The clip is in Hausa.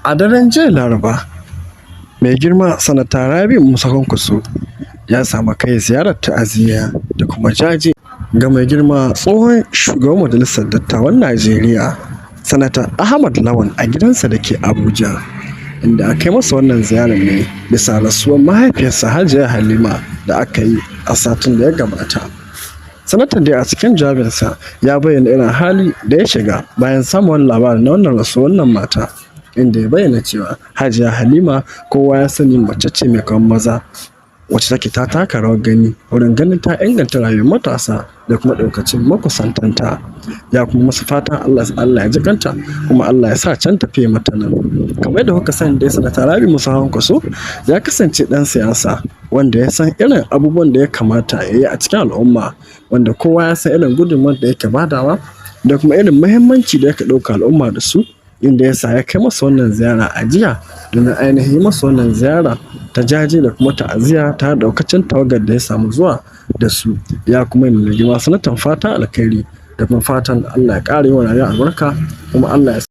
A daren jiya Laraba, Mai Girma Sanata Rabiu Musa Kwankwaso ya samu kai ziyarar ta'aziyya da kuma jaje ga Mai Girma tsohon shugaban Majalisar Dattawan Najeriya, Sanata Ahmad Lawan a gidansa da ke Abuja, inda aka yi masa wannan ziyarar ne bisa rasuwar mahaifiyarsa Hajiya Halima da aka yi a satin da ya gabata. Sanatan dai a cikin jawabinsa ya bayyana irin hali da ya shiga bayan samun labarin na wannan rasuwar wannan mata, inda ya bayyana cewa Hajiya Halima kowa ya sani mace ce mai kawan maza wacce take ta taka rawar gani wurin ganin ta inganta rayuwar matasa da kuma ɗaukacin makusantanta. Ya kuma musu fatan Allah ya ji kanta kuma Allah ya sa can tafiye mata nan. Kamar da kuka sani dai Sanata Rabiu Musa Kwankwaso ya kasance ɗan siyasa wanda ya san irin abubuwan da ya kamata ya yi a cikin al'umma, wanda kowa ya san irin gudunmawar da yake badawa da kuma irin muhimmanci da yake ɗauka al'umma da su, inda ya sa ya kai masa wannan ziyara a jiya domin ainihin masa wannan ziyara ta jaje da kuma ta'aziyya ta daukacin tawagar da ya samu zuwa da su. Ya kuma yi mai girma sanatan fatan alkhairi da kuma fatan Allah ya ƙara yawan rayuwa albarka kuma Allah ya